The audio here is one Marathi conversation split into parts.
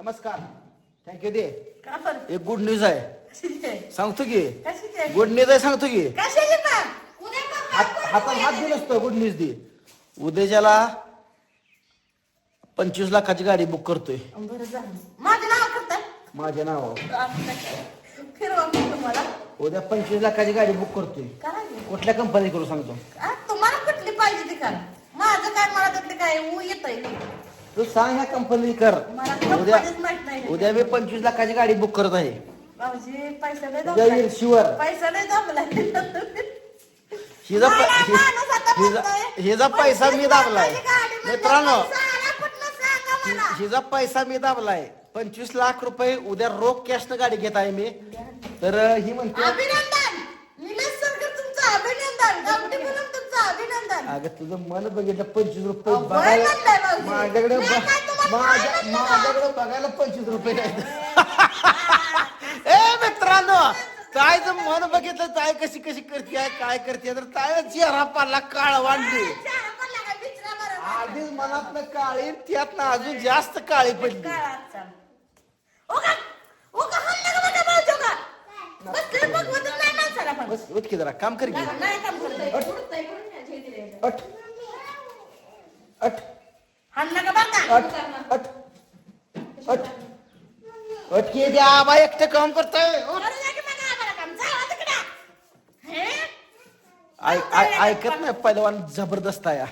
नमस्कार. थँक्यू दे. का बरं? एक गुड न्यूज आहे. कशाची आहे? सांगतो की. कशाची आहे? गुड न्यूज आहे सांगतो की. कशाची पण? उद्या पण हातात हात दिलं असतं गुड न्यूज दे. उद्याच्याला 25 लाखाची गाडी बुक करतोय बरं झालं. माझं नाव करताय? माझ्या नावावर. फिरवा मी तुम्हाला. उद्या 25 लाखाची गाडी बुक करतोय. काय? कुठल्या कंपनी करू सांगतो. तुम्हाला कुठली पाहिजे ती का? माझं काय मला त्यातली काय येत तू सांग ह्या कंपनी कर. मला उद्या कंपनीच माहित नाही. उद्या मी 25 लाखाची गाडी बुक करत आहे. भाऊजी पैसा लय उद्या दाबलाय. येईल शिवर. पैसा लय दाबलाय. हिचा नाही, नाही, माणूस आता बोलतोय. हिचा पैसा मी दाबलाय. 25 गाडी म्हणजे मित्रांनो पैसा आला कुठनं सांगा मला. हिचा पैसा मी दाबलाय. 25 लाख रुपये उद्या रोख कॅशनं गाडी घेत आहे मी. तर ही म्हणते अभिनंदन. निलेश सरकर तुमचं अभिनंदन. गावठी फिल्म तुमचं अभिनंदन. अगं तुझं मन बघितलं 25 रुपये अहो, बघायला वय म्हणताय भाऊजी. माझ्याकडे मी काय तुम्हाला काय म्हणलं? माझ्याकडे बघायला 25 रुपये नाहीत. ए मित्रांनो ताईचं मन बघितलं ताई कशी कशी करते काय करते तर ताई चेहरा पाला काळ वाढली. चहा पडला का? विचारा बरं. आधीच मनातनं काळी त्यातनं अजून जास्त काळी पडली. काय वाटतं? ओका, ओका, हल्ला का माझ्या भाऊजी ओका? बसले बघवतच नाही माणसाला पण. बस उठ की जरा काम कर की. नाही काम करत. अट अट हल्ला का बघा? अट अट अट अट की द्या आबा एकटं काम करतोय. करू द्या की बघा आम्हाला काम. जावा तिकडं. हे? ऐकत नाही पहिलवान जबरदस्त आहे.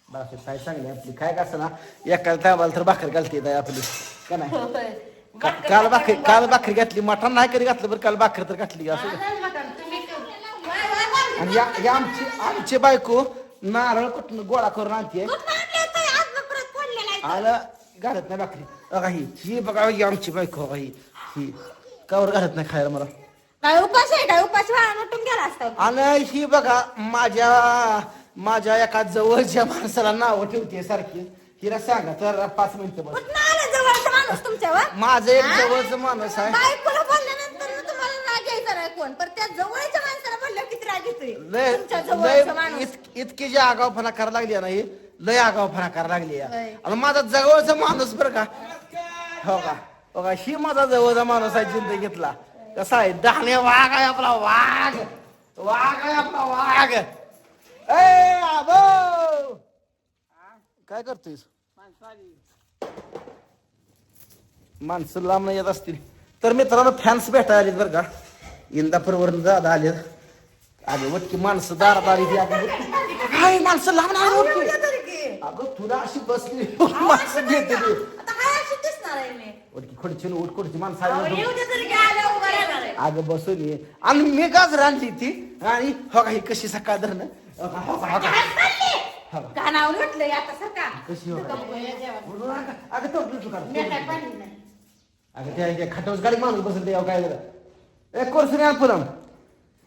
बाकी काय सांगले आपली काय कसं ना एकाला ताबाला तर भाकर घालते ताई आपली का नाही. होय. काल भाकरी घातली मटण नाही कधी घातलं बरं काल भाकर तर घातली असं. नाही मटण. तुम्ही वाय, वाय, वाय. आणि या आमची बायको नारळ कुठून गोळा करून आणते कुठनं आणले होते? आज मी परत फोडलेला आहे. आलं घालत नाही भाकरी. बघा ही बघा ही आमची बायको बघा ही कावर घालत नाही खायला मला. काय उपास आहे? काय उपास वाळा उठून गेला असता. आणि ही बघा माझ्या एका जवळच्या माणसाला नाव ठेवते सारखी. हिला सांगा तर 5 मिनिटं बस. कुठनं आलं जवळचा माणूस तुमच्यावर? माझं एक जवळचं माणूस आहे. बायकोला बोलल्यानंतर तुम्हाला राग यायचा नाही कोण, पण त्या जवळच्या माणसाला बोलल्यावर किती राग येतोय? तुमच्या जवळचा माणूस. इतकी जी आगावपणा करायला लागली ना ही लय आगावपणा करायला लागली लय. आणि माझा जवळचा माणूस बरं का हो का ही माझा जवळचा माणूस आहे जिंदगीतला. कसा आहे डहाणे वाघ आहे आपला वाघ आहे आपला वाघ. ए आबो काय करतोयस. माणसं लांब येत असतील तर मित्रांनो फॅन्स भेटायला आलेत बरं का. इंदापूरवरून दादा आले. अगं वटकी माणसं दारात आली ती काय माणसं लांब येऊ द्या तरी की. अगं तुला अशी बसली माणसं घेते ती. आता काय अशी दिसणार आहे मी? वटकी खुर्ची उठ खुर्ची माणसं अहो, आली. येऊ द्या तरी की, आल्यावर उभा राहणार आहे. अगं बसवली आणि मी गाजर आणली ती आणि हो का ही कशी सकाळ धरणं काय चालली? कानावर उठलंय आता सरका. कशी हो का? मी अगं तो तू कर काय पाहिलं नाही. अगं त्या खटवस गाडी माणूस बसत यावं काय झालं. एक कोर्स आण पुनम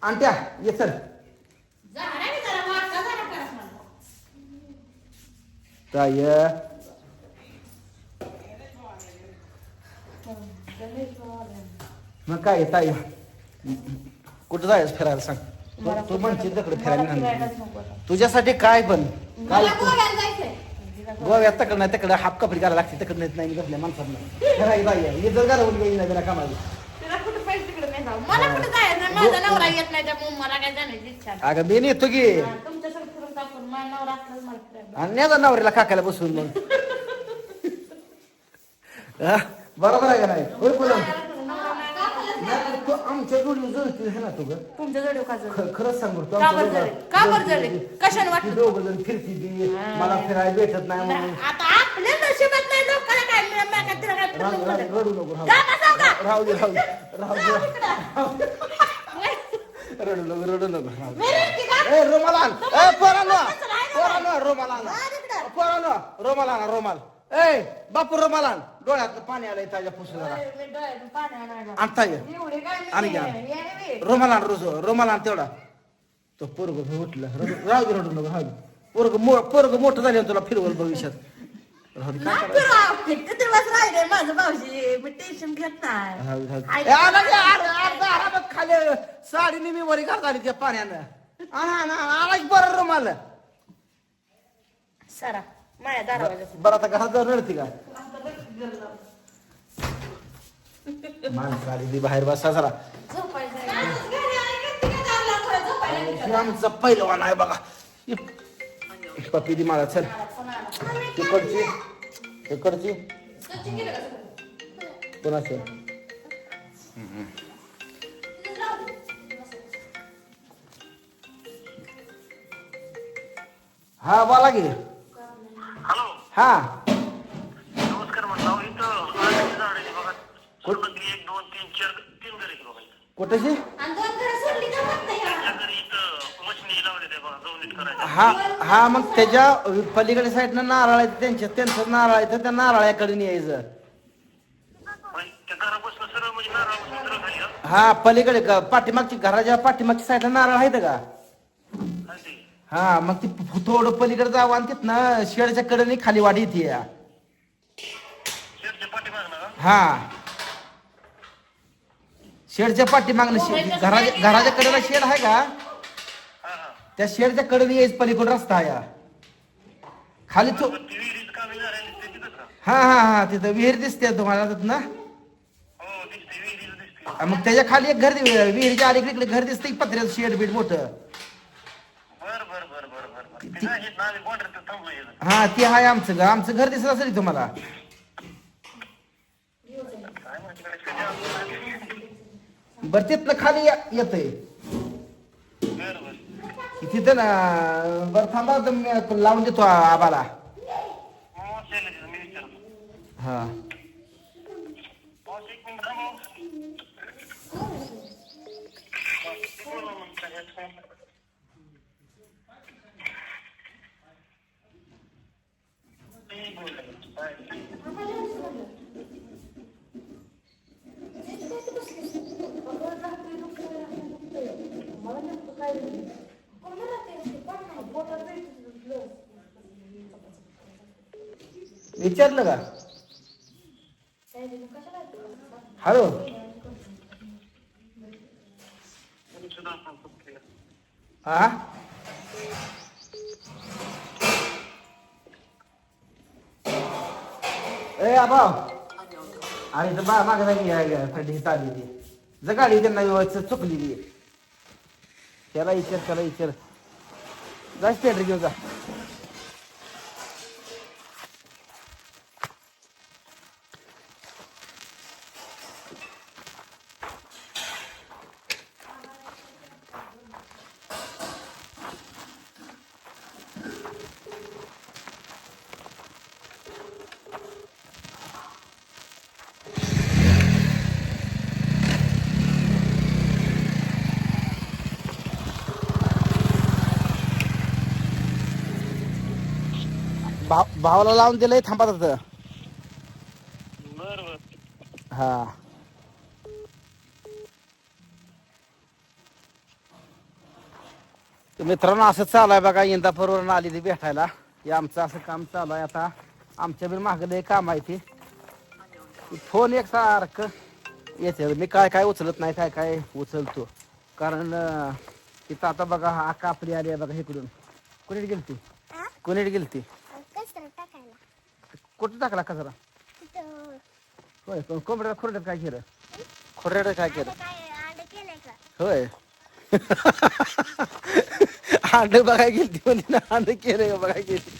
आणि त्या ये चल झाडा की जरा वाटका जरा करा मला. ताय मग काय ताई कुठं जायचं फिरायला सांग. तू म्हणशील तिकडे फिरायला मला नाही. फिरायलाच नको आता. तुझ्यासाठी काय पण काय मला गोव्याला जायचंय. गोव्यात तकडं नाही तिकडे हाफ कपडे करायला लागते तिकडे नेत नाही बसल्या माणसांना फिरायला जाय ये जर घालवून गेली नाही कामाला. तिला कुठं पाहिजे तिकडे नाही जाऊ. मला कुठं जायचं नाही. माझा नवरा येत नाही त्यामुळे मला काय जाण्याची इच्छा नाही. अगं मी नेतो की हा, तुमच्यासोबत फिरून टाकून माझा नवरा असलाच मला फिरायला. आणि नेता नवऱ्याला काकायला बसवून मग हा, बरोबर आहे का नाही होय पुनम. नाही, तू आमच्या जोडी जुळती आहे ना तू ग. तुमच्या जवळ का जवळ? खरंच सांग बरं, तू का आमच्या बरं झाले? दोघं- का बरं झाले? कशाने वाटतं? ती दोघं जण फिरती ती मला फिरायला भेटत नाही म्हणून. आता आपल्या नशिबात नाही लोकांना काय मिळालं नाही का तिला काय राहू फिरून दे, बोलत. रडू नको राहू जा बसाव का? दे. राहू दे जाऊ तिकडं. रडू नको रडू नको राहू दे. मी रेडकी का? ए रोमाल आण ए पोरांनो राहिलं पोरांनो रोमाल आण जा तिकडं. पोरांनो रोमाल आणा रोमाल. ए बापू रोमाल आण डोळ्यात पाणी आलंय ताज्या पुसला मी डोळ्यातून पाणी आणायला. आणता ये एवढी काय मी आणि घ्या. ये रे. रोमाल आण रोमाल आण तेवढा. तो पोरग उठला राहू दे रडू नको राहू दे. पोरग मोठं झाले तुला फिरवल भविष्यात. राहू दे काय नाही करायचं. फिरवा. किती दिवस राहिले माझं भाऊजी. मी टेन्शन घेत नाही. राहू दे, राहू दे. ऐक. ए, आला की, आला खाली साडीने मी वरी घात आली त्या पाण्यानं. आला की बरं रोमाल. सरा माझ्या दारावर बरं आता घरात जाऊन रडती का माणसं आली ती बाहेर बसा जरा. माणूस घरी आले की तिकडे दार लावून झोपायला हे निघतात. आमचं पहिलवान आहे बघा. पप्पी दी मला चल. तिकडची तिकडची स्वच्छ केलं का सगळं? कोणाचे तिथेच राहू दे. हा बोला की. हॅलो हा नमस्कार म्हटलं इथं आळूची झाड आहे बघा सुरुवाती 1 2 3 4 3 घरी बघा कुठेची आणि दोन घरं सोडली का मग नाही त्यांच्या घरी इथं मशनी लावले ते बघा जाऊन नीट करायचं हा हा मग त्याच्या पलीकडे साईडनं नारळ आहे त्यांचं नारळ आहे तर त्या नारळाकडे यायचं. त्या घरापासून सरळ म्हणजे नारळापासून सरळ खाली हा पलीकडे पाठीमागची घराच्या पाठीमागच्या साईडला नारळ आहेत का. ते हा मग ती थोडं पलीकडे जावं आणि तिथनं शेडच्या कडेने खाली वाढी येते या. शेतच्या पाठीमाग ना हा शेडच्या पाठीमागनं घराच्या कडेला शेड आहे का. हा हा त्या शेडच्या कडेने यायच पलीकडे रस्ता आहे या. खाली तो ती विहिरीच कामी झालेली ते तिथंच का हा हा हा तिथं विहीर दिसते तुम्हाला तिथं हो दिसते विहिरीच दिसते मग त्याच्या खाली एक घर विहिरीच्या अलीकडे घर दिसतं पत्र्याचं शेड बीड मोठं. बर बर बर बर बर बर ते नाही ना आम्ही बॉर्डर तर थांबलो इथं हा ते आहे आमचं घर दिसत असेल तुम्हाला. काय माहिती कडे कधी आलो बरं तिथनं खाली येतंय बर बर तिथं ना. बरं थांबा मी लावून देतो आबाला. हो चालेल तिथं मी विचारतो हा पाच 1 मिनिट थांबव ते बोलवा मग काय विचारलं का. हॅलो हा ए आबा आणि तर माग थंडी चालली ती जगाडी त्यांना व्यवस्थित चुकली ती. त्याला विचार जास्त थिएटर घेऊन जा. भावाला लावून दिलंय थांबा तिथं. बर बर हा तर मित्रांनो असं चालू आहे बघा. इंदापूरवरून आली ती भेटायला. हे आमचं असं काम चालू आहे. आता आमच्या बी मागं लय काम आहे ती फोन एक सारखं येते. मी काय उचलत नाही काय उचलतो कारण तिथं आता बघा हा कापडी आली आहे बघा इकडून. कोणीच गेलती गेलती कुठं टाकला कचरा. होय पण कोंबड्या खोरड्यात काय केलं. खोरड्यात काय केलं होय. अंड बघाय गेलती म्हणजे अंड केलं बघाय गेली.